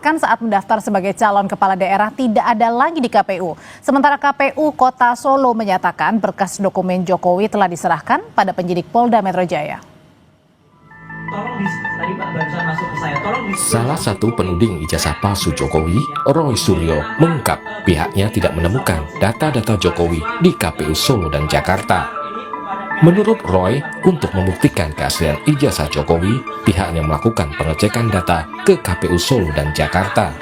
Kan saat mendaftar sebagai calon kepala daerah tidak ada lagi di KPU. Sementara KPU Kota Solo menyatakan berkas dokumen Jokowi telah diserahkan pada penyidik Polda Metro Jaya. Salah satu penuding ijazah palsu Jokowi, Roy Suryo, mengungkap pihaknya tidak menemukan data-data Jokowi di KPU Solo dan Jakarta. Menurut Roy, untuk membuktikan keaslian ijazah Jokowi, pihaknya melakukan pengecekan data ke KPU Solo dan Jakarta.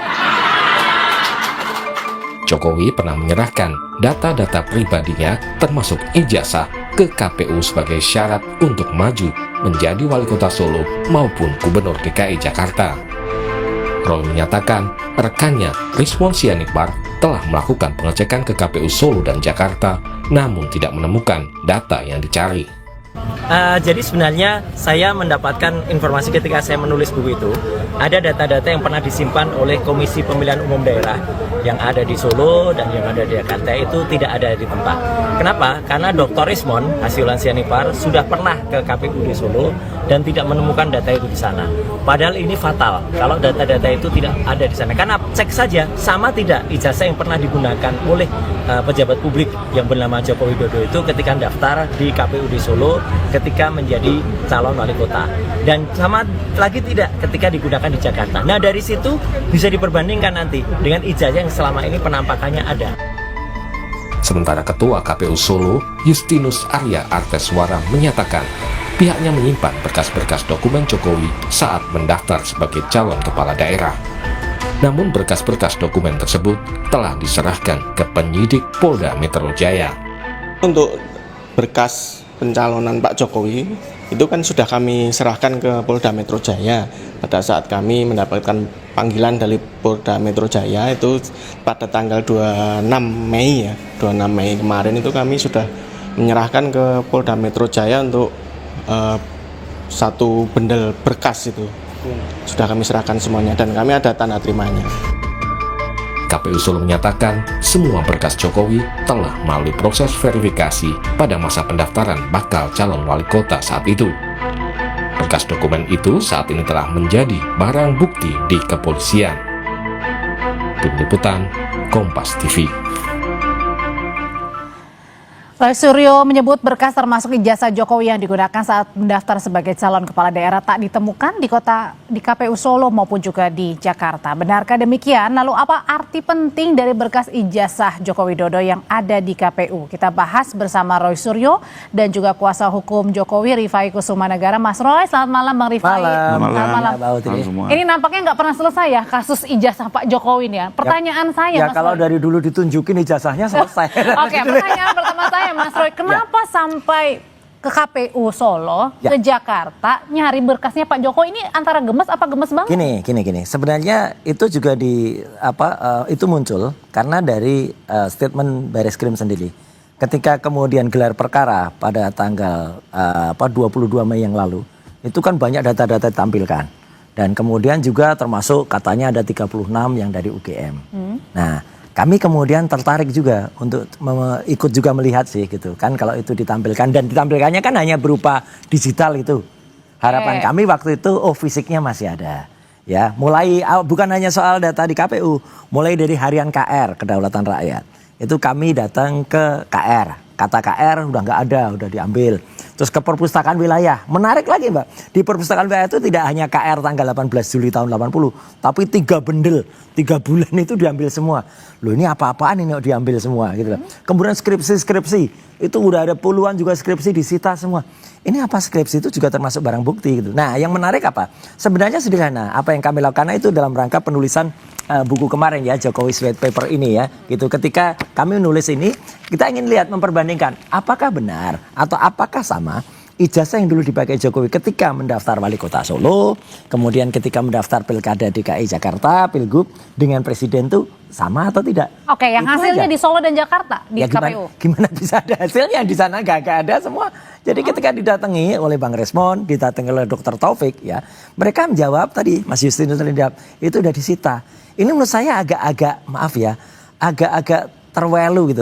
Jokowi pernah menyerahkan data-data pribadinya termasuk ijazah ke KPU sebagai syarat untuk maju menjadi wali kota Solo maupun gubernur DKI Jakarta. Roy menyatakan rekannya Rizwan Sianipar telah melakukan pengecekan ke KPU Solo dan Jakarta namun tidak menemukan data yang dicari. Jadi sebenarnya saya mendapatkan informasi ketika saya menulis buku itu, ada data-data yang pernah disimpan oleh Komisi Pemilihan Umum Daerah yang ada di Solo dan yang ada di Jakarta itu tidak ada di tempat. Kenapa? Karena Dr. Rizwan Sianipar sudah pernah ke KPU di Solo dan tidak menemukan data itu di sana. Padahal ini fatal kalau data-data itu tidak ada di sana. Karena cek saja sama tidak ijazah yang pernah digunakan oleh pejabat publik yang bernama Joko Widodo itu ketika daftar di KPU di Solo ketika menjadi calon wali kota, dan sama lagi tidak ketika digunakan di Jakarta. Nah dari situ bisa diperbandingkan nanti dengan ijazah yang selama ini penampakannya ada. Sementara Ketua KPU Solo, Justinus Arya Arteswara menyatakan pihaknya menyimpan berkas-berkas dokumen Jokowi saat mendaftar sebagai calon kepala daerah. Namun berkas-berkas dokumen tersebut telah diserahkan ke penyidik Polda Metro Jaya. Untuk berkas pencalonan Pak Jokowi itu kan sudah kami serahkan ke Polda Metro Jaya pada saat kami mendapatkan panggilan dari Polda Metro Jaya itu pada tanggal 26 Mei ya, 26 Mei kemarin itu kami sudah menyerahkan ke Polda Metro Jaya untuk satu bendel berkas itu sudah kami serahkan semuanya dan kami ada tanda terimanya. KPU Solo menyatakan semua berkas Jokowi telah melalui proses verifikasi pada masa pendaftaran bakal calon wali kota saat itu. Berkas dokumen itu saat ini telah menjadi barang bukti di kepolisian. Tim Liputan, Kompas TV. Roy Suryo menyebut berkas termasuk ijazah Jokowi yang digunakan saat mendaftar sebagai calon kepala daerah tak ditemukan di KPU Solo maupun juga di Jakarta. Benarkah demikian? Lalu apa arti penting dari berkas ijazah Joko Widodo yang ada di KPU? Kita bahas bersama Roy Suryo dan juga kuasa hukum Jokowi Rifai Kusumanegara. Mas Roy, selamat malam Bang Rifai. Selamat malam. Ini nampaknya nggak pernah selesai ya kasus ijazah Pak Jokowi nih ya. Pertanyaan saya, Mas kalau Roy. dari dulu ditunjukin ijazahnya selesai. Oke, pertanyaan pertama saya Mas Roy, kenapa sampai ke KPU Solo, ke Jakarta, nyari berkasnya Pak Jokowi ini antara gemes apa gemes banget? Gini. Sebenarnya itu juga itu muncul karena dari statement Bareskrim sendiri. Ketika kemudian gelar perkara pada tanggal 22 Mei yang lalu, itu kan banyak data-data ditampilkan. Dan kemudian juga termasuk katanya ada 36 yang dari UGM. Nah, kami kemudian tertarik juga untuk ikut juga melihat sih gitu kan kalau itu ditampilkan, dan ditampilkannya kan hanya berupa digital itu. Harapan kami waktu itu fisiknya masih ada. Ya, mulai bukan hanya soal data di KPU, mulai dari harian KR, Kedaulatan Rakyat. Itu kami datang ke KR. Kata KR udah nggak ada, udah diambil. Terus ke perpustakaan wilayah. Menarik lagi Mbak, di perpustakaan wilayah itu tidak hanya KR tanggal 18 Juli tahun 80, tapi 3 bendel, 3 bulan itu diambil semua. Loh ini apa-apaan ini diambil semua gitu loh. Kemudian skripsi, itu udah ada puluhan juga skripsi disita semua. Ini apa skripsi itu juga termasuk barang bukti gitu. Nah yang menarik apa? Sebenarnya sederhana, apa yang kami lakukan itu dalam rangka penulisan buku kemarin ya, Jokowi White Paper ini ya gitu. Ketika kami menulis ini, kita ingin lihat memperbandingkan apakah benar atau apakah sama ijazah yang dulu dipakai Jokowi ketika mendaftar wali kota Solo, kemudian ketika mendaftar pilkada DKI Jakarta, pilgub dengan presiden tuh sama atau tidak? Oke, yang itu hasilnya aja. di Solo dan Jakarta di KPU. Gimana bisa ada hasilnya di sana gak ada semua. Jadi ketika didatangi oleh Bang Resmond, didatangi oleh Dr. Taufik ya, mereka menjawab tadi Mas Justinus menjawab itu udah disita. Ini menurut saya agak-agak maaf ya, agak-agak terlalu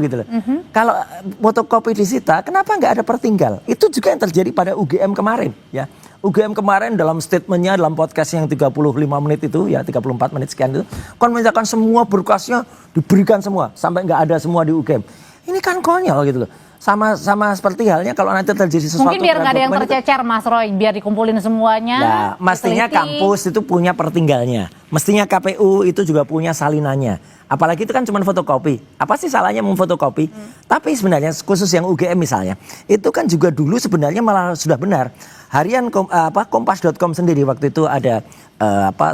gitu. Kalau fotokopi disita, kenapa nggak ada pertinggal? Itu juga yang terjadi pada UGM kemarin, ya. UGM kemarin dalam statementnya dalam podcast yang 35 menit itu ya 34 menit sekian itu kan menyatakan semua berkasnya diberikan semua sampai nggak ada semua di UGM. Ini kan konyol gitu loh. Sama seperti halnya kalau nanti terjadi sesuatu. Mungkin biar nggak ada yang tercecer Mas Roy, biar dikumpulin semuanya. Ya, mestinya diteliti. kampus itu punya pertinggalnya. Mestinya KPU itu juga punya salinannya. Apalagi itu kan cuma fotokopi. Apa sih salahnya memfotokopi? Tapi sebenarnya khusus yang UGM misalnya, itu kan juga dulu sebenarnya malah sudah benar. Harian kompas.com sendiri waktu itu ada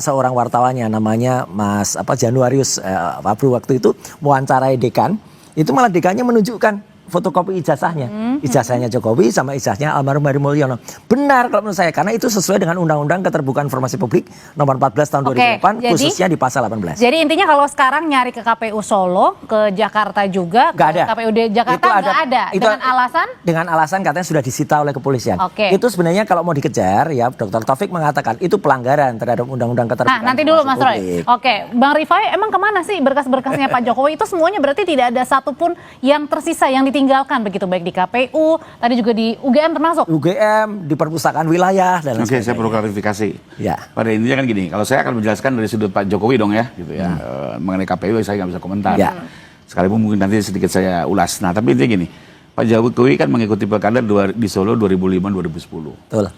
seorang wartawannya namanya Mas Januarius Fabru waktu itu mewawancarai dekan. Itu malah dekannya menunjukkan fotokopi ijazahnya. Ijazahnya Jokowi sama ijazahnya almarhum Heri Mulyono. Benar kalau menurut saya karena itu sesuai dengan Undang-Undang Keterbukaan Informasi Publik nomor 14 tahun 2008 khususnya di pasal 18. Jadi intinya kalau sekarang nyari ke KPU Solo, ke Jakarta juga, Nggak ada. ke KPUD Jakarta nggak ada. Itu Dengan alasan? Dengan alasan katanya sudah disita oleh kepolisian. Oke. Itu sebenarnya kalau mau dikejar ya Dr. Taufik mengatakan itu pelanggaran terhadap Undang-Undang Keterbukaan Nah nanti dulu Mas Informasi Roy. Publik. Oke, Bang Rifai emang kemana sih berkas-berkasnya Pak Jokowi itu semuanya berarti tidak ada satupun yang tersisa yang ditinggalkan begitu baik di KPU, tadi juga di UGM termasuk. UGM di perpustakaan wilayah dan lain Oke, saya sebagainya. perlu klarifikasi. Ya. Pada intinya kan gini, kalau saya akan menjelaskan dari sudut Pak Jokowi dong ya, gitu ya. Mengenai KPU saya nggak bisa komentar. Ya. Sekalipun mungkin nanti sedikit saya ulas. Nah, tapi intinya gini, Pak Jokowi kan mengikuti pilkada di Solo 2005-2010. Betul.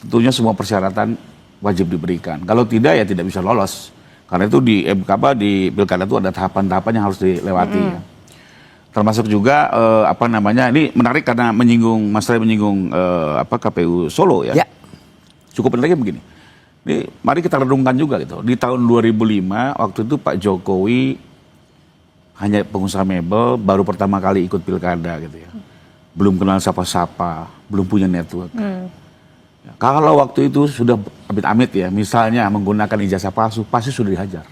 Tentunya semua persyaratan wajib diberikan. Kalau tidak ya tidak bisa lolos. Karena itu di di pilkada itu ada tahapan-tahapan yang harus dilewati. Ya. Termasuk juga ini menarik karena Mas Ray menyinggung KPU Solo ya. Ya. Cukup penting begini. Ini mari kita renungkan juga gitu. Di tahun 2005 waktu itu Pak Jokowi hanya pengusaha mebel, baru pertama kali ikut pilkada gitu ya. Belum kenal siapa-siapa, belum punya network. Ya, kalau waktu itu sudah amit-amit ya, misalnya menggunakan ijazah palsu, pasti sudah dihajar.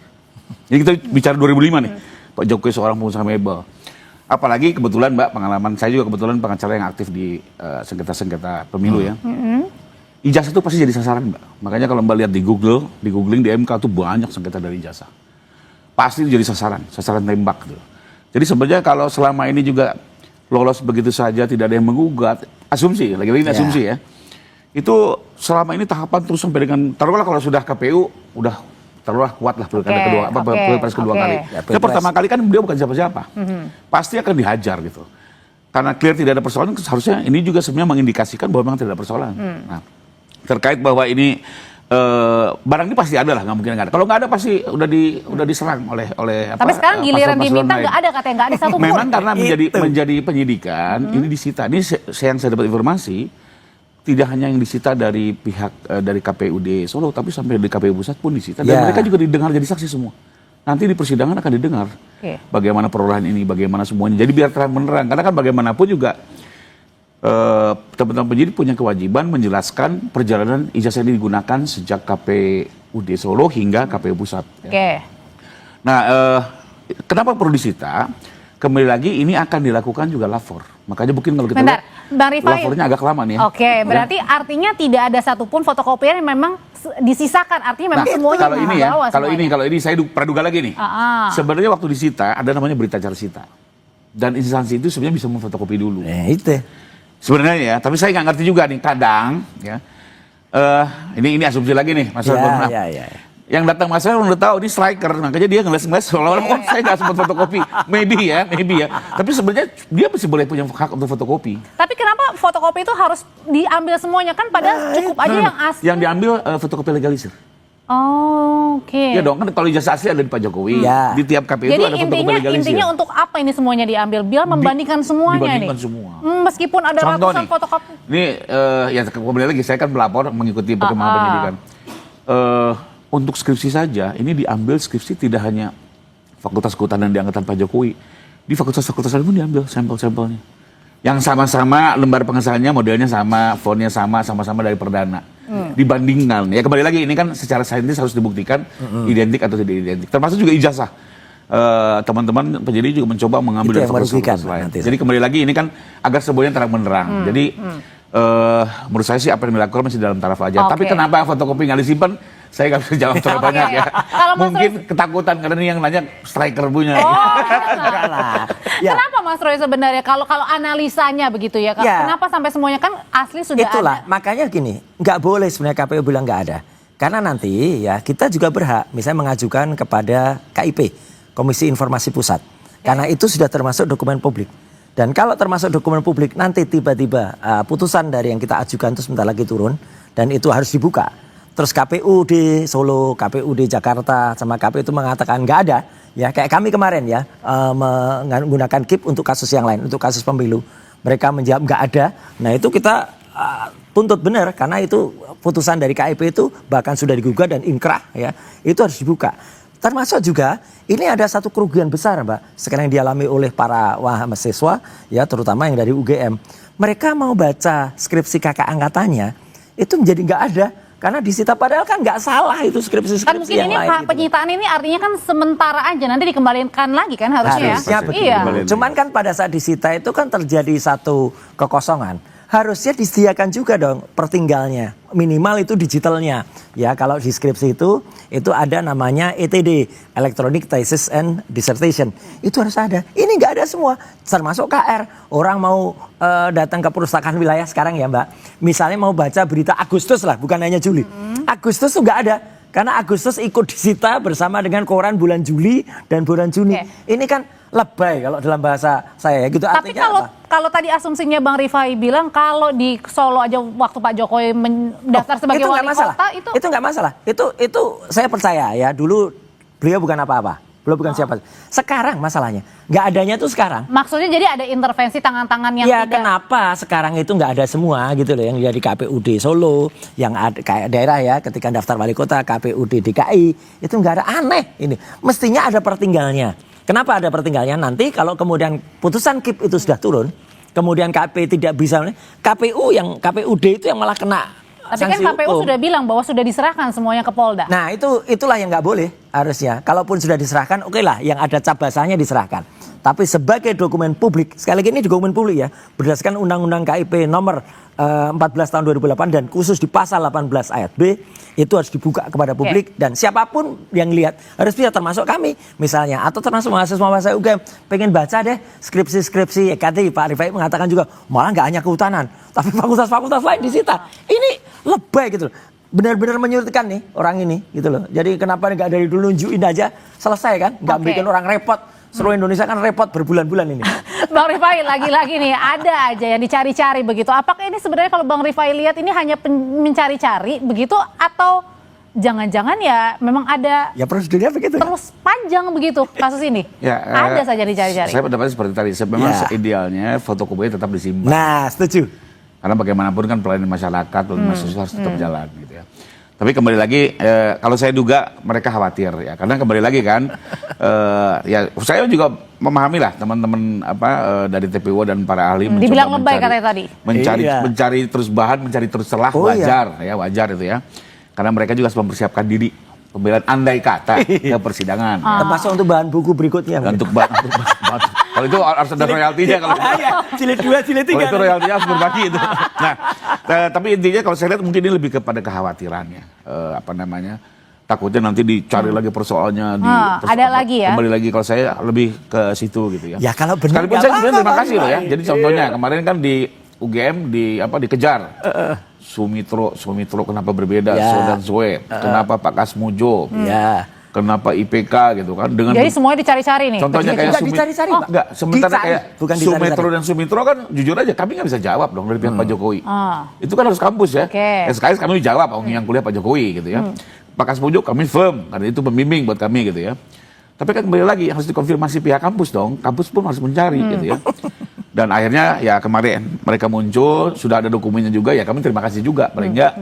Jadi kita bicara 2005 nih. Pak Jokowi seorang pengusaha mebel. Apalagi kebetulan Mbak, pengalaman saya juga kebetulan pengacara yang aktif di sengketa-sengketa pemilu ya. Ijazah itu pasti jadi sasaran Mbak. Makanya kalau Mbak lihat di googling di MK tuh banyak sengketa dari ijazah. Pasti jadi sasaran tembak gitu. Jadi sebenarnya kalau selama ini juga lolos begitu saja tidak ada yang menggugat, asumsi, lagi-lagi ini asumsi ya. Itu selama ini tahapan terus sampai dengan taruhlah kalau sudah KPU udah taruhlah kuat lah pilkada kedua pilpres kedua kali. Ya, Pilpres pertama kali kan beliau bukan siapa-siapa. Pasti akan dihajar gitu. Karena clear tidak ada persoalan, seharusnya ini juga sebenarnya mengindikasikan bahwa memang tidak ada persoalan. Nah, terkait bahwa ini barang ini pasti ada lah, nggak mungkin nggak ada. Kalau nggak ada pasti udah diserang oleh Tapi sekarang giliran diminta nggak ada katanya, nggak ada satupun. Memang karena menjadi penyidikan ini disita. Ini yang saya dapat informasi tidak hanya yang disita dari pihak dari KPUD Solo, tapi sampai di KPU Pusat pun disita. Dan mereka juga didengar jadi saksi semua. Nanti di persidangan akan didengar bagaimana perolehan ini, bagaimana semuanya. Jadi biar terang menerang. Karena kan bagaimanapun juga teman-teman penyidik punya kewajiban menjelaskan perjalanan ijazah ini digunakan sejak KPUD Solo hingga KPU Pusat. Nah, kenapa perlu disita? Kembali lagi ini akan dilakukan juga lapor. Makanya mungkin kalau kita lihat Bang Rifai, lapornya agak lama nih ya. Oke, berarti artinya tidak ada satupun fotokopian yang memang disisakan. Artinya memang semuanya kalau ini saya praduga lagi nih. Sebenarnya waktu disita ada namanya berita acara sita. Dan instansi itu sebenarnya bisa memfotokopi dulu. Itu. Sebenarnya ya, tapi saya nggak ngerti juga nih kadang ya. Ini asumsi lagi nih Mas Ray. Yang datang Mas Ray udah tahu ini striker, makanya dia ngeles-ngeles seolah-olah saya nggak sempat fotokopi. Maybe ya. Tapi sebenarnya dia masih boleh punya hak untuk fotokopi. Tapi kenapa fotokopi itu harus diambil semuanya kan? Padahal cukup aja yang asli. Yang diambil fotokopi legalisir. Oke. Ya dong, kan kalau ijazah asli ada di Pak Jokowi. Di tiap KPU itu ada fotokopi legalisir. Intinya untuk apa ini semuanya diambil? Biar membandingkan semuanya dibandingkan nih. semua. Meskipun ada ratusan fotokopi. Ini ya kembali lagi saya kan melapor mengikuti perkembangan penyidikan. Untuk skripsi saja, ini diambil skripsi tidak hanya fakultas kehutanan di angkatan Pak Jokowi. Di fakultas-fakultas lain pun diambil sampel-sampelnya. Yang sama-sama lembar pengesahannya modelnya sama, fontnya sama-sama dari perdana. Dibandingkan. Ya kembali lagi ini kan secara saintis harus dibuktikan identik atau tidak identik. Termasuk juga ijazah. Teman-teman penyidik juga mencoba mengambil dari fakultas lain. Jadi kembali lagi ini kan agar semuanya terang menerang. Jadi menurut saya sih apa yang dilakukan masih dalam taraf aja. Tapi kenapa fotokopi nggak disimpan? Saya nggak bisa jawab terlalu Oke. banyak ya. Kalau Mas Mungkin ketakutan karena ini yang nanya striker punya. Oh, Enggak lah. Ya. Kenapa Mas Roy sebenarnya kalau analisanya begitu ya? Ya. Kenapa sampai semuanya kan asli sudah Itulah, ada? makanya gini, nggak boleh sebenarnya KPU bilang nggak ada. Karena nanti ya kita juga berhak misalnya mengajukan kepada KIP, Komisi Informasi Pusat. Karena itu sudah termasuk dokumen publik. Dan kalau termasuk dokumen publik nanti tiba-tiba putusan dari yang kita ajukan itu sebentar lagi turun dan itu harus dibuka. Terus KPU di Solo, KPU di Jakarta sama KPU itu mengatakan nggak ada. Ya kayak kami kemarin ya menggunakan KIP untuk kasus yang lain, untuk kasus pemilu. Mereka menjawab nggak ada. Nah itu kita tuntut benar karena itu putusan dari KIP itu bahkan sudah digugat dan inkrah ya. Itu harus dibuka. Termasuk juga ini ada satu kerugian besar Mbak sekarang yang dialami oleh para mahasiswa ya terutama yang dari UGM. Mereka mau baca skripsi kakak angkatannya itu menjadi nggak ada. Karena disita padahal kan nggak salah itu skripsi-skripsi Kan mungkin yang ini lain. Gitu. penyitaan ini artinya kan sementara aja, nanti dikembalikan lagi kan harusnya Harusnya ya? betul. Iya. Cuman kan pada saat disita itu kan terjadi satu kekosongan. Harusnya disediakan juga dong pertinggalnya. Minimal itu digitalnya. Ya kalau di skripsi itu ada namanya ETD, Electronic Thesis and Dissertation. Itu harus ada. Ini nggak ada semua. Termasuk KR. Orang mau datang ke perpustakaan wilayah sekarang ya Mbak. Misalnya mau baca berita Agustus lah, bukan hanya Juli. Agustus tuh nggak ada. Karena Agustus ikut disita bersama dengan koran bulan Juli dan bulan Juni. Oke. Ini kan lebay kalau dalam bahasa saya ya gitu. Tapi Artinya apa? kalau tadi asumsinya Bang Rifai bilang kalau di Solo aja waktu Pak Jokowi mendaftar sebagai wali nggak masalah. kota Itu nggak masalah. Itu saya percaya ya. Dulu beliau bukan apa-apa. Beliau bukan siapa. Sekarang masalahnya nggak adanya tuh sekarang. maksudnya jadi ada intervensi tangan-tangan yang Ya tidak. kenapa sekarang itu nggak ada semua gitu loh yang dari KPUD Solo, yang ada kayak daerah ya ketika daftar wali kota KPUD DKI itu nggak ada, aneh ini. Mestinya ada pertinggalnya. Kenapa ada pertinggalnya? Nanti kalau kemudian putusan KIP itu sudah turun, kemudian KP tidak bisa, KPUD itu yang malah kena Tapi kan sanksi KPU hukum. sudah bilang bahwa sudah diserahkan semuanya ke Polda. Nah itulah yang nggak boleh harusnya. Kalaupun sudah diserahkan, oke lah yang ada cabasannya diserahkan. Tapi sebagai dokumen publik, sekali lagi ini dokumen publik ya, berdasarkan Undang-Undang KIP nomor 14 tahun 2008 dan khusus di pasal 18 ayat B, itu harus dibuka kepada publik dan siapapun yang lihat harus bisa termasuk kami misalnya atau termasuk mahasiswa UGM pengen baca deh skripsi-skripsi EKT. Pak Rifai mengatakan juga malah nggak hanya kehutanan tapi fakultas-fakultas lain disita. Ini lebay gitu loh. Benar-benar menyurutkan nih orang ini gitu loh. Jadi kenapa nggak dari dulu nunjukin aja selesai kan? Nggak bikin orang repot. Seluruh Indonesia kan repot berbulan-bulan ini. Bang Rifai lagi-lagi nih ada aja yang dicari-cari begitu. Apakah ini sebenarnya kalau Bang Rifai lihat ini hanya mencari-cari begitu atau jangan-jangan ya memang ada Ya prosedurnya begitu. terus panjang begitu kasus ini? Ya, Ada saja dicari-cari. Saya pendapatnya seperti tadi. Memang Ya. idealnya fotokopinya tetap disimpan. Nah, setuju. Karena bagaimanapun kan pelayanan masyarakat, pelayanan mahasiswa harus tetap jalan gitu ya. Tapi kembali lagi, kalau saya duga mereka khawatir ya, karena kembali lagi kan, ya saya juga memahami lah teman-teman dari TPU dan para ahli mencoba Dibilang lebay katanya tadi. Iya. mencari terus bahan, mencari terus celah, Oh, wajar ya, wajar itu ya. Karena mereka juga harus mempersiapkan diri pembelaan andai kata ke persidangan. Ya. Termasuk untuk bahan buku berikutnya. Dan untuk kalau itu harus ada royaltinya kalau. Jilid 2, jilid 3. Oh, itu royaltinya harus berbagi itu. Nah, tapi intinya kalau saya lihat mungkin ini lebih kepada kekhawatirannya. Takutnya nanti dicari lagi persoalannya. Ada lagi ya? Kembali lagi kalau saya lebih ke situ gitu ya. Ya kalau benar. Sekalipun nggak saya sebenarnya apa-apa, terima kasih Pak loh ya. Rifai. Jadi contohnya kemarin kan di UGM dikejar. Sumitro kenapa berbeda? Ya. So dan Zoe. Kenapa Pak Kasmujo? Ya. Kenapa IPK gitu kan? Dengan Jadi semuanya dicari-cari nih. contohnya kayak Juga dicari-cari, Pak. enggak, sementara Dicari, kayak bukan dicari-cari. Sumetro dan Sumitro kan jujur aja kami nggak bisa jawab dong dari pihak Pak Jokowi. Itu kan harus kampus ya. Oke. Sekali kami jawab yang kuliah Pak Jokowi gitu ya. Pak Kasmujo kami firm karena itu pembimbing buat kami gitu ya. Tapi kan kembali lagi harus dikonfirmasi pihak kampus dong. Kampus pun harus mencari gitu ya. Dan akhirnya ya kemarin mereka muncul, sudah ada dokumennya juga ya kami terima kasih juga. Paling nggak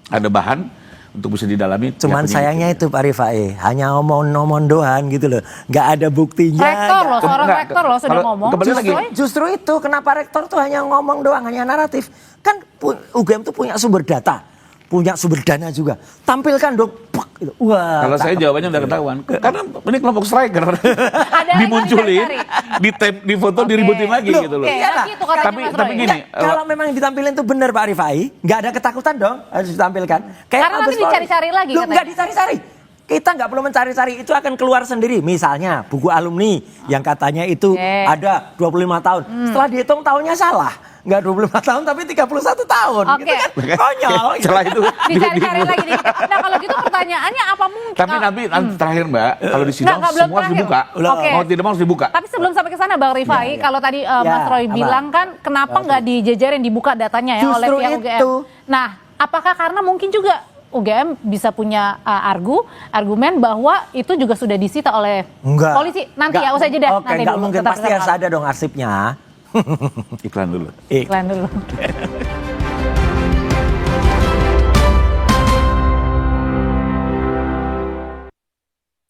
ada bahan untuk bisa didalami. Cuman pihak sayangnya penyidik. itu Pak Rifai, hanya ngomong doang gitu loh. Nggak ada buktinya. Rektor loh, seorang Enggak, rektor loh sudah kalau- ngomong. kembali lagi. Justru itu kenapa rektor tuh hanya ngomong doang, hanya naratif. Kan UGM tuh punya sumber data. punya sumber dana juga. Tampilkan dong. Pak, gitu. Wah. Kalau saya jawabannya udah ketahuan. Karena ini kelompok striker. Dimunculin, di foto diributin lagi Loh, gitu loh. Iya, gitu katanya Mas Tapi Roy. gini, Kalau memang yang ditampilin itu benar Pak Rifai, nggak ada ketakutan dong harus ditampilkan. Karena Mabes nanti Polri. dicari-cari lagi Loh, katanya. nggak dicari-cari. Kita nggak perlu mencari-cari, itu akan keluar sendiri. Misalnya buku alumni yang katanya itu ada 25 tahun. Setelah dihitung tahunnya salah. Nggak 25 tahun tapi 31 tahun. Oke. Gitu kan konyol. Setelah itu Dicari-cari lagi dikit. Nah kalau gitu pertanyaannya apa mungkin? Tapi nanti terakhir Mbak, kalau di sidang Nggak, belum semua harus terakhir. dibuka. Oke. Mau tidak mau harus dibuka. Tapi sebelum sampai ke sana Bang Rifai, kalau tadi Mas Roy apa? bilang kan kenapa nggak dijejerin dibuka datanya ya oleh Justru pihak UGM. itu. Nah, apakah karena mungkin juga UGM bisa punya argumen bahwa itu juga sudah disita oleh polisi? Nanti ya usai jeda. Oke, nanti nggak dulu, mungkin, tetap pasti bersama harus kami. ada dong arsipnya. Iklan dulu. Iklan dulu.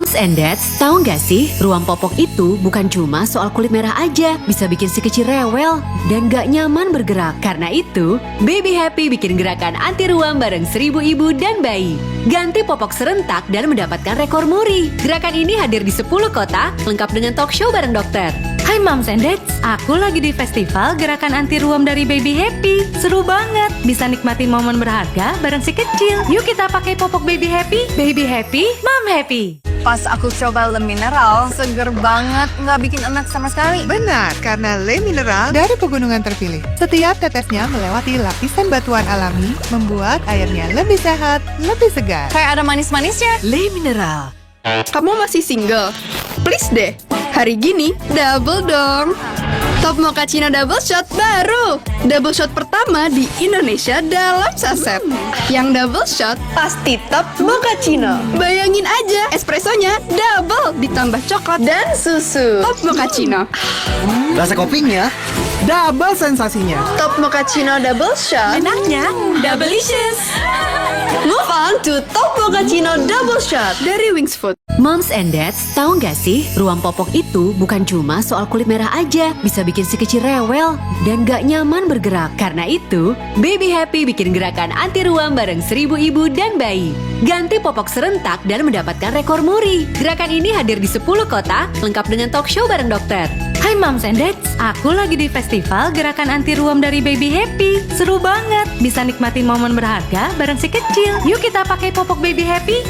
Moms and Dads, tahu nggak sih, ruam popok itu bukan cuma soal kulit merah aja, bisa bikin si kecil rewel dan nggak nyaman bergerak. Karena itu, Baby Happy bikin gerakan anti ruam bareng 1000 ibu dan bayi. Ganti popok serentak dan mendapatkan rekor muri. Gerakan ini hadir di 10 kota, lengkap dengan talk show bareng dokter. Hai Moms and Dads, aku lagi di festival gerakan anti ruam dari Baby Happy. Seru banget, bisa nikmati momen berharga bareng si kecil. Yuk kita pakai popok Baby Happy, Mom Happy. Pas aku coba Le Mineral, seger banget, nggak bikin enak sama sekali. Benar, karena Le Mineral dari pegunungan terpilih. Setiap tetesnya melewati lapisan batuan alami, membuat airnya lebih sehat, lebih segar. Kayak ada manis-manisnya. Le Mineral. Kamu masih single? Please deh, hari gini double dong. Top Mochaccino Double Shot baru. Double shot pertama di Indonesia dalam saset. Yang double shot pasti Top Mochaccino. Bayangin aja, espressonya double ditambah coklat dan susu. Top Mochaccino. Rasa kopinya double sensasinya. Top Mochaccino Double Shot. Enaknya, double-licious. Move on to Top Mochaccino Double Shot dari Wings Food. Moms and Dads, tahu nggak sih, ruam popok itu bukan cuma soal kulit merah aja, bisa bikin si kecil rewel dan nggak nyaman bergerak. Karena itu, Baby Happy bikin gerakan anti ruam bareng 1000 ibu dan bayi. Ganti popok serentak dan mendapatkan rekor muri. Gerakan ini hadir di 10 kota, lengkap dengan talk show bareng dokter. Hai Moms and Dads, aku lagi di festival gerakan anti ruam dari Baby Happy. Seru banget, bisa nikmati momen berharga bareng si kecil. Yuk kita pakai popok Baby Happy,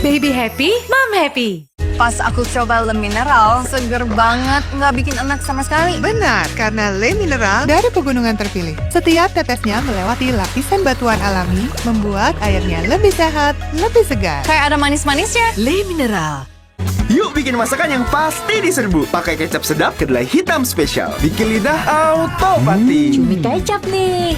Mom Happy. Pas aku coba Le Mineral, seger banget, nggak bikin enak sama sekali. Benar, karena Le Mineral dari pegunungan terpilih. Setiap tetesnya melewati lapisan batuan alami, membuat airnya lebih sehat, lebih segar. Kayak ada manis-manisnya. Le Mineral. Yuk bikin masakan yang pasti diserbu. Pakai kecap sedap kedelai hitam spesial. Bikin lidah auto pati. Cumi kecap nih.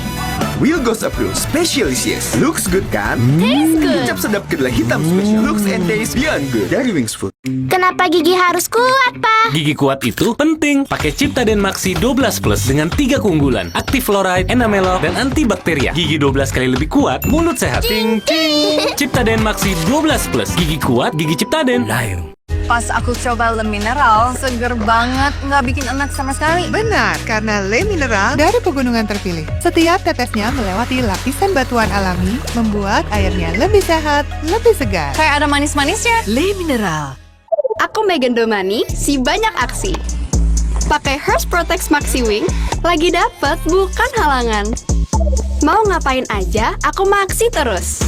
Will Goes Approved Specialicious. Looks good kan? Taste good. Kecap sedap kedelai hitam spesial. Looks and taste beyond good. Dari Wings Food. Kenapa gigi harus kuat, Pak? Gigi kuat itu penting. Pakai Ciptaden Maxi 12 Plus dengan 3 keunggulan. Aktif fluoride, enamelor, dan antibakteria. Gigi 12 kali lebih kuat, mulut sehat. Ting ting. Ciptaden Maxi 12 Plus. Gigi kuat, gigi Ciptaden. Layu. Pas aku coba Le Mineral, seger banget, nggak bikin enak sama sekali. Benar, karena Le Mineral dari pegunungan terpilih. Setiap tetesnya melewati lapisan batuan alami, membuat airnya lebih sehat, lebih segar. Kayak ada manis-manisnya. Le Mineral. Aku Megan Domani, si banyak aksi. Pakai Hearst Protect Maxi Wing, lagi dapet bukan halangan. Mau ngapain aja, aku maksi terus.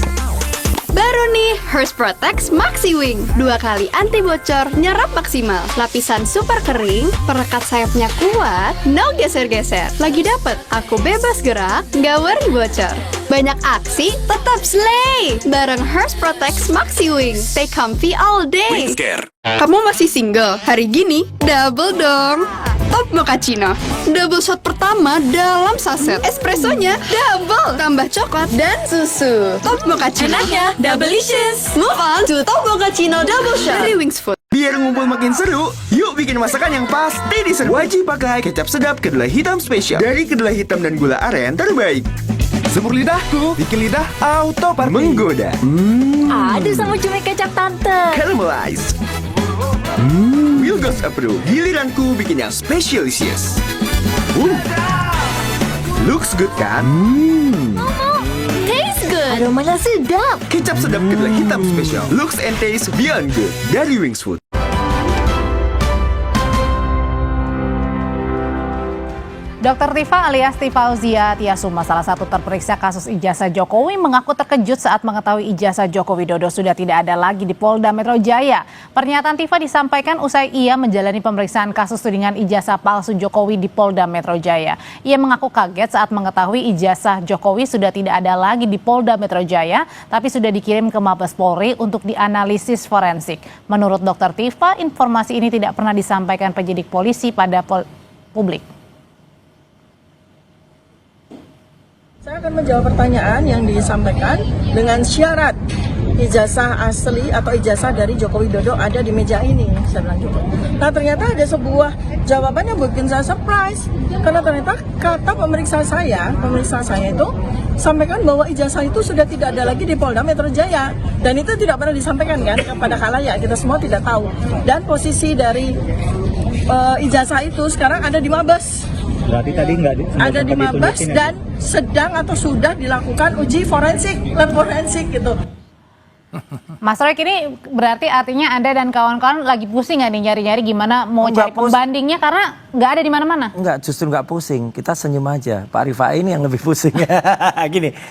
Baru nih, Hearst Protect Maxi Wing. 2 kali anti bocor, nyerap maksimal. Lapisan super kering, perekat sayapnya kuat, no geser-geser. Lagi dapet, aku bebas gerak, nggak worry bocor. Banyak aksi, tetap slay. Bareng Hearst Protect Maxi Wing. Stay comfy all day. Kamu masih single? Hari gini, double dong. Top Mochaccino. Double shot pertama dalam saset. Espressonya double, tambah coklat dan susu. Top Mochaccino. Enaknya, double-licious. Move on to Top Mochaccino Double Shot dari Wings Food. Biar ngumpul makin seru, yuk bikin masakan yang pasti diserbu. Wajib pakai kecap sedap kedelai hitam spesial. Dari kedelai hitam dan gula aren terbaik. Semur lidahku, bikin lidah auto party. Menggoda. Aduh sama cumi kecap tante. Caramelize. Will Goes Approved. Giliranku bikin yang specialicious. Looks good kan? Taste good. aromanya sedap. Kecap sedap kedelai hitam spesial. Looks and taste beyond good dari Wings Food. Dr. Tifa alias Tifauzia Tiasuma, salah satu terperiksa kasus ijazah Jokowi, mengaku terkejut saat mengetahui ijazah Joko Widodo sudah tidak ada lagi di Polda Metro Jaya. Pernyataan Tifa disampaikan usai ia menjalani pemeriksaan kasus tudingan ijazah palsu Jokowi di Polda Metro Jaya. Ia mengaku kaget saat mengetahui ijazah Jokowi sudah tidak ada lagi di Polda Metro Jaya, tapi sudah dikirim ke Mabes Polri untuk dianalisis forensik. Menurut Dr. Tifa, informasi ini tidak pernah disampaikan penyidik polisi pada publik. Saya akan menjawab pertanyaan yang disampaikan dengan syarat ijazah asli atau ijazah dari Joko Widodo ada di meja ini, saya bilang gitu. Nah ternyata ada sebuah jawaban yang bikin saya surprise, karena ternyata kata pemeriksa saya itu sampaikan bahwa ijazah itu sudah tidak ada lagi di Polda Metro Jaya, dan itu tidak pernah disampaikan kan kepada khalayak, kita semua tidak tahu. Dan posisi dari ijazah itu sekarang ada di Mabes. Berarti tadi ada di Mabes dan sedang atau sudah dilakukan uji forensik, lab forensik gitu. Mas Roy, ini berarti artinya Anda dan kawan-kawan lagi pusing nggak nih nyari-nyari gimana mau cari pembandingnya karena nggak ada di mana-mana? Enggak, justru nggak pusing. Kita senyum aja. Pak Rifai ini yang lebih pusing.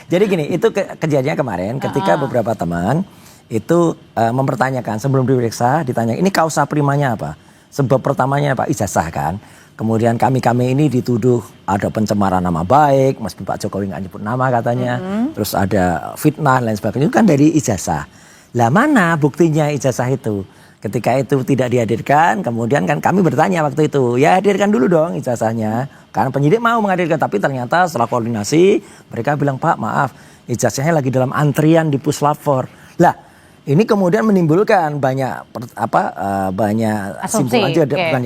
Jadi gini, itu kejadiannya kemarin ketika beberapa teman itu mempertanyakan sebelum diperiksa, ditanya ini kausa primanya apa? Sebab pertamanya apa? Ijazah kan. Kemudian kami ini dituduh ada pencemaran nama baik, meskipun Pak Jokowi nggak nyebut nama katanya, terus ada fitnah dan lain sebagainya, itu kan dari ijazah. Lah mana buktinya ijazah itu? Ketika itu tidak dihadirkan, kemudian kan kami bertanya waktu itu, ya hadirkan dulu dong ijazahnya. Karena penyidik mau menghadirkan, tapi ternyata setelah koordinasi mereka bilang, Pak maaf, ijazahnya lagi dalam antrian di Puslapfor. Lah, ini kemudian menimbulkan banyak asumsi, simpul aja,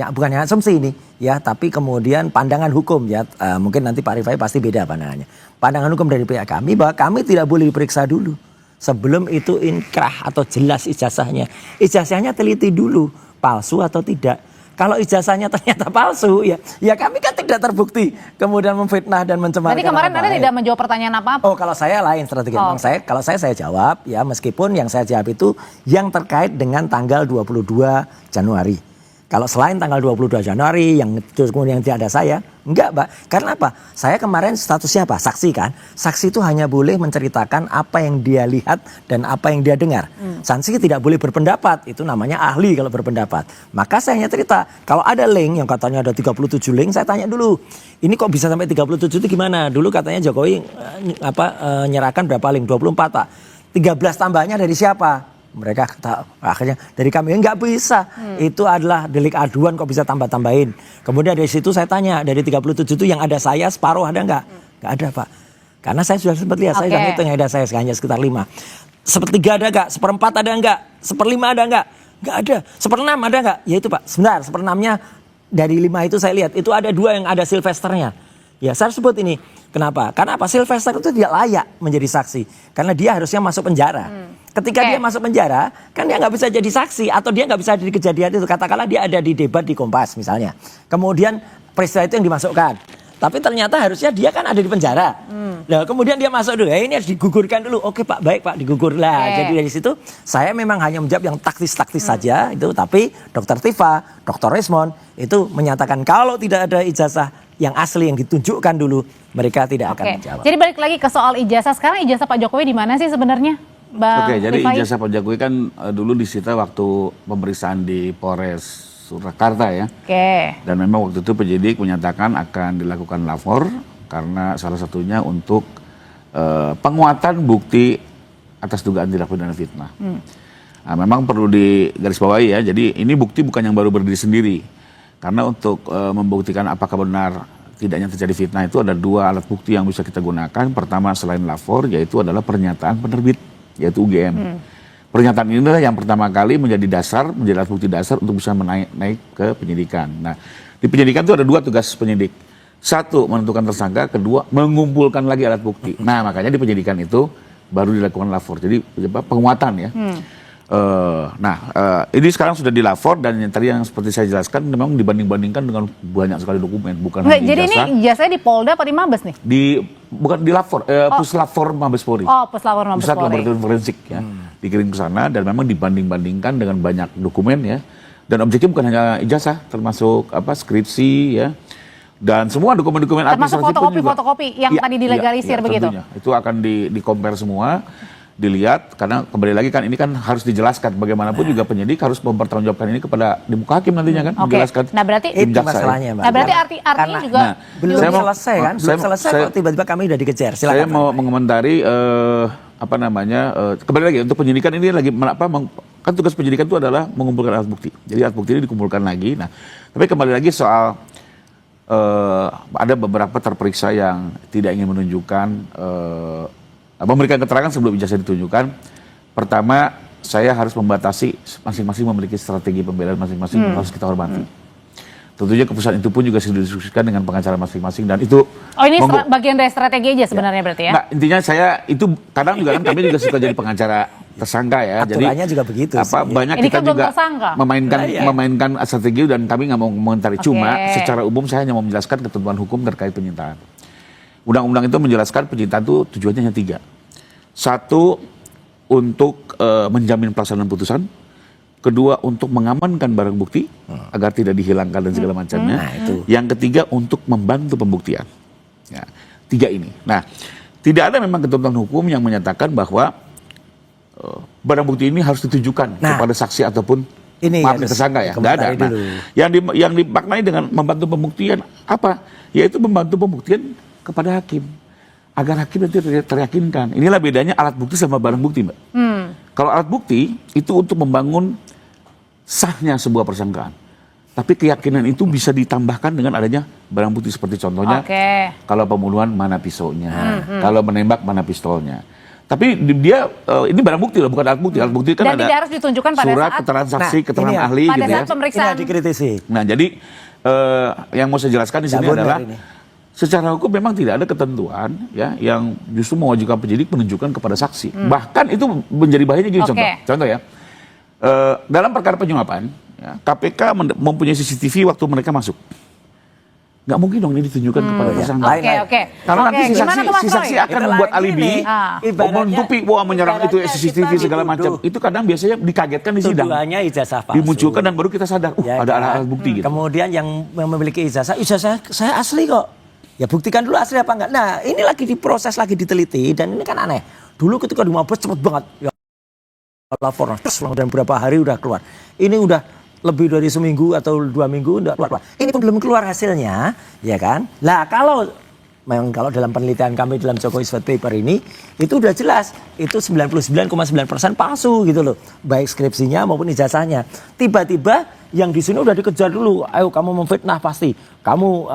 bukan hanya asumsi ini ya, tapi kemudian pandangan hukum ya, mungkin nanti Pak Rifai pasti beda pandangannya. Pandangan hukum dari pihak kami bahwa kami tidak boleh diperiksa dulu sebelum itu inkrah atau jelas ijazahnya. Ijazahnya teliti dulu palsu atau tidak. Kalau ijazahnya ternyata palsu, ya kami kan tidak terbukti kemudian memfitnah dan mencemarkan. Berarti kemarin Anda tidak menjawab pertanyaan apa-apa? Oh, kalau saya lain strategi. Kalau saya jawab ya, meskipun yang saya jawab itu yang terkait dengan tanggal 22 Januari. Kalau selain tanggal 22 Januari yang kemudian tidak ada saya, enggak Mbak. Karena apa? Saya kemarin statusnya apa? Saksi kan? Saksi itu hanya boleh menceritakan apa yang dia lihat dan apa yang dia dengar. Saksi tidak boleh berpendapat, itu namanya ahli kalau berpendapat. Maka saya hanya cerita, kalau ada link yang katanya ada 37 link, saya tanya dulu. Ini kok bisa sampai 37 itu gimana? Dulu katanya Jokowi nyerahkan berapa link? 24 Pak. 13 tambahnya dari siapa? Mereka akhirnya dari kami nggak bisa. Itu adalah delik aduan kok bisa tambah-tambahin. Kemudian dari situ saya tanya, dari 37 itu yang ada saya separuh ada nggak? Nggak ada Pak. Karena saya sudah sempat lihat, saya sudah hitung yang ada saya hanya sekitar 5. Sepertiga ada nggak? Seperempat ada nggak? Seperlima ada nggak? Nggak ada. Seperenam ada nggak? Ya itu Pak. Sebentar, seperenamnya dari 5 itu saya lihat. Itu ada 2 yang ada Sylvesternya. Ya saya sebut ini. Kenapa? Karena apa? Sylvester itu tidak layak menjadi saksi. Karena dia harusnya masuk penjara. Ketika dia masuk penjara, kan dia nggak bisa jadi saksi. Atau dia nggak bisa jadi kejadian itu. Katakanlah dia ada di debat di Kompas misalnya. Kemudian peristiwa itu yang dimasukkan. Tapi ternyata harusnya dia kan ada di penjara. Nah, kemudian dia masuk dulu. Ini harus digugurkan dulu. Oke Pak, baik Pak, digugur lah. Jadi dari situ saya memang hanya menjawab yang taktis-taktis saja itu. Tapi Dr. Tifa, Dr. Resmond itu menyatakan kalau tidak ada ijazah yang asli yang ditunjukkan dulu, mereka tidak akan menjawab. Jadi balik lagi ke soal ijazah. Sekarang ijazah Pak Jokowi di mana sih sebenarnya? Jadi ijazah Pak Jokowi kan dulu disita waktu pemeriksaan di Polres Surakarta ya. Dan memang waktu itu penyidik menyatakan akan dilakukan lapor karena salah satunya untuk penguatan bukti atas dugaan tindak pidana fitnah. Nah, memang perlu digarisbawahi ya. Jadi ini bukti bukan yang baru berdiri sendiri. Karena untuk membuktikan apakah benar tidaknya terjadi fitnah itu ada 2 alat bukti yang bisa kita gunakan. Pertama selain lapor yaitu adalah pernyataan penerbit yaitu UGM. Pernyataan ini adalah yang pertama kali menjadi dasar, menjadi alat bukti dasar untuk bisa naik ke penyidikan. Nah, di penyidikan itu ada 2 tugas penyidik. 1 menentukan tersangka, 2 mengumpulkan lagi alat bukti. Nah, makanya di penyidikan itu baru dilakukan lapor. Jadi penguatan ya. Ini sekarang sudah dilapor dan yang tadi yang seperti saya jelaskan memang dibanding-bandingkan dengan banyak sekali dokumen, bukan hanya Jadi ijazah. ini ijazahnya di Polda apa di Mabes nih? Bukan dilapor, Puslapor Mabes Polri. Oh, Puslapor Mabes Pusat Polri. Laboratorium Forensik ya, dikirim ke sana dan memang dibanding-bandingkan dengan banyak dokumen ya. Dan objeknya bukan hanya ijazah, termasuk skripsi ya. Dan semua dokumen-dokumen Termasuk administrasi pun juga. fotokopi yang tadi dilegalisir begitu? Tentunya. Itu akan di-compare semua, dilihat, karena kembali lagi kan ini kan harus dijelaskan bagaimanapun juga penyidik harus mempertanggungjawabkan ini kepada di muka hakim nantinya kan, menjelaskan. Nah berarti tim itu jaksa, masalahnya, ya. Mbak. Nah berarti artinya juga belum saya mau- selesai kan? Belum selesai kok tiba-tiba kami udah dikejar. Silakan. Saya mau mengomentari kembali lagi untuk penyidikan ini lagi kan tugas penyidikan itu adalah mengumpulkan alat bukti. Jadi alat bukti ini dikumpulkan lagi. Nah, tapi kembali lagi soal ada beberapa terperiksa yang tidak ingin menunjukkan memberikan keterangan sebelum ijazah ditunjukkan. Pertama, saya harus membatasi masing-masing memiliki strategi pembelaan masing-masing harus kita hormati. Tentunya keputusan itu pun juga sudah didiskusikan dengan pengacara masing-masing dan itu. Oh ini bagian dari strategi aja sebenarnya berarti ya? Nah, intinya saya itu kadang juga kan kami juga suka jadi pengacara tersangka ya. Aturannya juga begitu sih. Banyak Ini kita kan belum juga tersangka. memainkan strategi dan kami nggak mau mengomentari. Cuma secara umum saya hanya mau menjelaskan ketentuan hukum terkait penyitaan. Undang-undang itu menjelaskan penyitaan itu tujuannya hanya 3. 1, untuk menjamin pelaksanaan putusan. 2, untuk mengamankan barang bukti agar tidak dihilangkan dan segala macamnya. Yang 3, untuk membantu pembuktian. Ya, 3 ini. Nah, tidak ada memang ketentuan hukum yang menyatakan bahwa barang bukti ini harus ditujukan kepada saksi ataupun tersangka ya. Nggak ada. Nah, yang dimaknai dengan membantu pembuktian apa? Yaitu membantu pembuktian kepada hakim. Agar hakim nanti teryakinkan. Inilah bedanya alat bukti sama barang bukti, Mbak. Kalau alat bukti itu untuk membangun sahnya sebuah persangkaan. Tapi keyakinan itu bisa ditambahkan dengan adanya barang bukti seperti contohnya kalau pembunuhan mana pisaunya, kalau menembak mana pistolnya. Tapi dia ini barang bukti loh, bukan alat bukti. Alat bukti kan dan ada tidak harus ditunjukkan pada surat, saat keterangan saksi, keterangan ahli pada gitu saat ya. pemeriksaan. Ini dikritisi. Nah, jadi yang mau saya jelaskan di sini adalah secara hukum memang tidak ada ketentuan ya yang justru mewajibkan penyidik menunjukkan kepada saksi. Bahkan itu menjadi bahayanya gini contoh ya. Dalam perkara penyuapan, ya, KPK mempunyai CCTV waktu mereka masuk. Nggak mungkin dong ini ditunjukkan kepada tersangka. Karena nanti si saksi akan membuat alibi, menutupi menyerang itu CCTV segala macam. Itu kadang biasanya dikagetkan di sidang. Tujuannya ijazah palsu. Dimunculkan dan baru kita sadar, ada alat bukti gitu. Kemudian yang memiliki ijazah saya asli kok. Ya buktikan dulu asli apa enggak. Nah ini lagi diproses, lagi diteliti dan ini kan aneh. Dulu ketika di Mabes cepet banget. Ya, laporan dan berapa hari udah keluar. Ini udah lebih dari seminggu atau 2 minggu udah keluar. Ini pun belum keluar hasilnya, ya kan? Lah kalau dalam penelitian kami dalam Jokowi White Paper ini itu udah jelas itu 99,9% palsu gitu loh, baik skripsinya maupun ijazahnya. Tiba-tiba yang di sini udah dikejar dulu, ayo kamu memfitnah pasti, kamu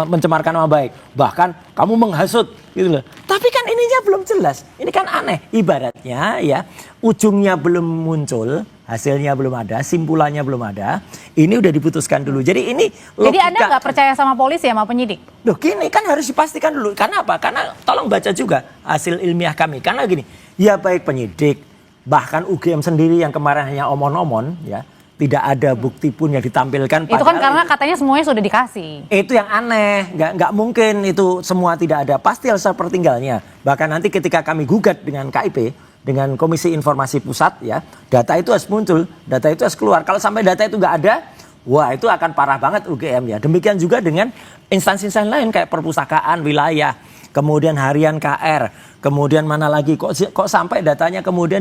mencemarkan nama baik, bahkan kamu menghasut gitu loh. Tapi kan ininya belum jelas, ini kan aneh. Ibaratnya ya ujungnya belum muncul, hasilnya belum ada, simpulannya belum ada, ini udah diputuskan dulu. Jadi ini logika. Jadi Anda nggak percaya sama polisi sama penyidik? Loh gini kan harus dipastikan dulu. Karena apa? Karena tolong baca juga hasil ilmiah kami. Karena gini, ya baik penyidik, bahkan UGM sendiri yang kemarin hanya omon-omon ya, tidak ada bukti pun yang ditampilkan. Itu kan karena katanya semuanya sudah dikasih. Itu yang aneh, nggak mungkin itu semua tidak ada. Pasti harus sepertinggalnya. Bahkan nanti ketika kami gugat dengan KIP, dengan Komisi Informasi Pusat ya, data itu harus muncul, data itu harus keluar. Kalau sampai data itu nggak ada, wah itu akan parah banget UGM ya. Demikian juga dengan instansi-instansi lain kayak perpustakaan wilayah, kemudian harian KR, kemudian mana lagi kok sampai datanya kemudian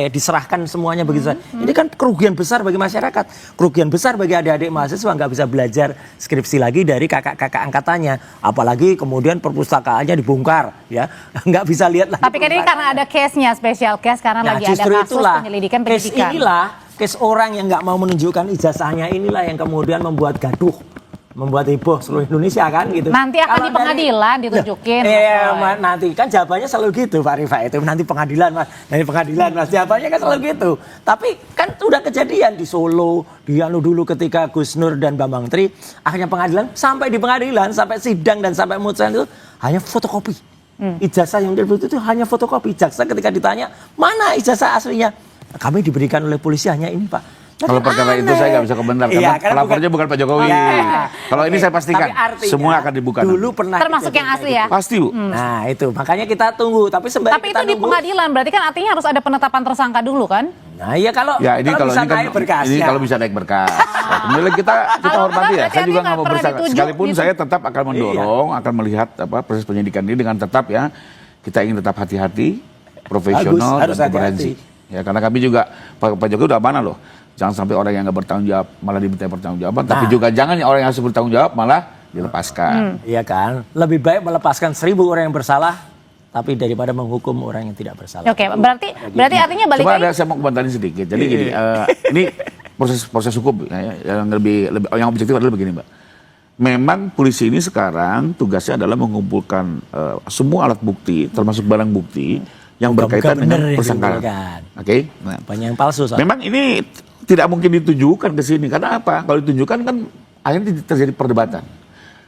diserahkan semuanya begitu saja. Ini kan kerugian besar bagi masyarakat, kerugian besar bagi adik-adik mahasiswa nggak bisa belajar skripsi lagi dari kakak-kakak angkatannya, apalagi kemudian perpustakaannya dibongkar ya, nggak bisa lihat lagi. Tapi kan ini karena ada case-nya, special case karena lagi ada kasus penyelidikan penyidikan. Case inilah, case orang yang nggak mau menunjukkan ijazahnya inilah yang kemudian membuat gaduh, membuat heboh seluruh Indonesia kan gitu. Nanti akan di pengadilan ditunjukin. Nanti kan jawabannya selalu gitu Pak Rifa, itu nanti pengadilan mas, jawabannya kan selalu gitu. Tapi kan udah kejadian di Solo, di dulu ketika Gus Nur dan Bambang Tri, akhirnya pengadilan, sampai di pengadilan, sampai sidang dan sampai putusan itu hanya fotokopi. Ijazah yang dibutuhkan itu hanya fotokopi. Jaksa ketika ditanya mana ijazah aslinya, Kami diberikan oleh polisi hanya ini, Pak. Kalau perkara itu saya nggak bisa komentar karena pelapornya bukan Pak Jokowi. Kalau ini saya pastikan semua akan dibuka. Dulu pernah termasuk yang asli ya. Pasti, Bu. Nah, itu makanya kita tunggu. Tapi sembari Tapi kita itu di nunggu, pengadilan, berarti kan artinya harus ada penetapan tersangka dulu kan? Nah, iya kalau ini kalau bisa ini kan naik berkasnya. ini kalau bisa naik berkas. Nah, kemudian kita hormati ya. Saya juga nggak mau bersangka. Sekalipun saya tetap akan mendorong, akan melihat proses penyidikan ini dengan tetap ya. Kita ingin tetap hati-hati, profesional dan komprehensif. Ya karena kami juga Pak Jokowi udah mana loh. Jangan sampai orang yang nggak bertanggung jawab malah diminta pertanggungjawaban, tapi juga jangan orang yang harus bertanggung jawab malah dilepaskan. Iya kan? Lebih baik melepaskan 1000 orang yang bersalah, tapi daripada menghukum orang yang tidak bersalah. Oke, berarti artinya balik Cuma lagi. saya mau komentarin sedikit. Jadi gini, ini proses hukum yang yang objektif adalah begini, Mbak. Memang polisi ini sekarang tugasnya adalah mengumpulkan semua alat bukti, termasuk barang bukti yang berkaitan dengan persangkaan. Oke. Nah, banyak yang palsu. Memang ini tidak mungkin ditujukan ke sini karena apa? Kalau ditujukan kan akhirnya terjadi perdebatan.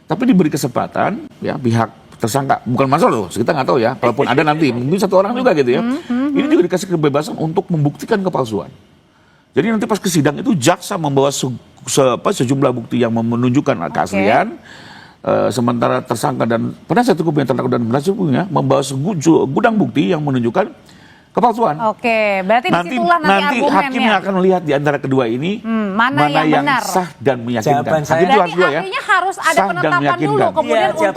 Tapi diberi kesempatan ya pihak tersangka, bukan masalah loh, kita nggak tahu ya. Kalaupun ada nanti mungkin satu orang juga gitu ya. Ini juga dikasih kebebasan untuk membuktikan kepalsuan. Jadi nanti pas ke sidang itu jaksa membawa sejumlah bukti yang menunjukkan keaslian. Sementara tersangka dan penasihat hukum yang terdakwa dan penasihat hukumnya membawa gudang bukti yang menunjukkan kepalsuan. Oke, berarti disitulah nanti argumennya. Hakim yang akan melihat di antara kedua ini mana yang benar, sah dan meyakinkan. Jawaban saya, berarti artinya harus ada penetapan dulu kemudian untuk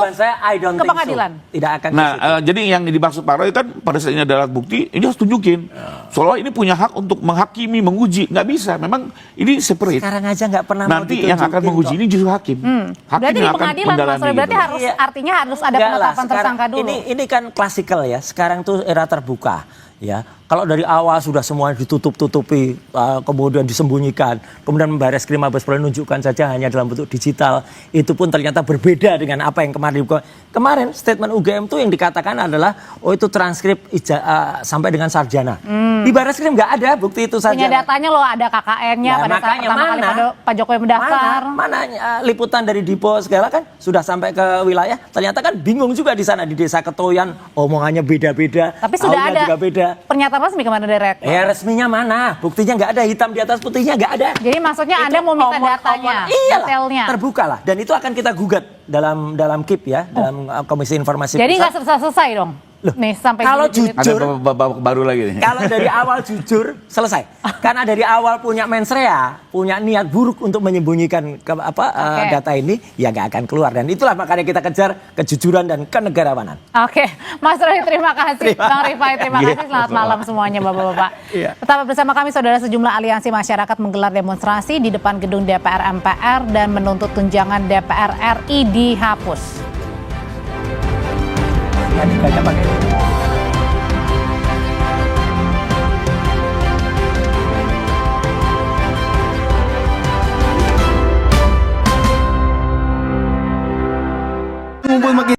ke pengadilan. Tidak akan. Nah, jadi yang dimaksud Pak Roy kan pada saat ini adalah bukti, ini harus tunjukin. Seolah ini punya hak untuk menghakimi, menguji, nggak bisa. Memang ini separate. Sekarang aja nggak pernah. Nanti yang akan menguji ini justru hakim. Hakim berarti yang di pengadilan, akan mendalami. berarti harus artinya harus ada penetapan tersangka dulu. Ini kan klasikal ya. Sekarang tuh era terbuka. Ya, kalau dari awal sudah semua ditutup-tutupi, kemudian disembunyikan, kemudian Bareskrim Mabes Polri menunjukkan saja hanya dalam bentuk digital, itu pun ternyata berbeda dengan apa yang kemarin statement UGM itu yang dikatakan adalah itu transkrip sampai dengan sarjana. Di Bareskrim nggak ada bukti itu sarjana. Punya datanya loh, ada KKN-nya pada saat pertama kali Pak Jokowi mendaftar. Mana liputan dari Dipo segala kan sudah sampai ke wilayah, ternyata kan bingung juga di sana di Desa Ketoyan, omongannya beda-beda. Tapi sudah ada juga beda. Pernyataan resmi kemana dari rektor? Ya resminya mana? Buktinya nggak ada, hitam di atas putihnya nggak ada. Jadi maksudnya Anda mau minta datanya, detailnya. Terbuka lah. Dan itu akan kita gugat dalam KIP ya, dalam Komisi Informasi Jadi nggak Pusat. selesai dong? Loh, nih sampai kalau jujur ada babak baru lagi nih. Kalau dari awal jujur selesai. Karena dari awal punya mensrea, punya niat buruk untuk menyembunyikan data ini, ya nggak akan keluar. Dan itulah makanya kita kejar kejujuran dan kenegarawanan. Oke, Mas Roy terima kasih, Bang Rifai terima kasih. Selamat malam semuanya Bapak-bapak. Tetap bersama kami saudara, sejumlah aliansi masyarakat menggelar demonstrasi di depan gedung DPR MPR dan menuntut tunjangan DPR RI dihapus. Ngumpul makin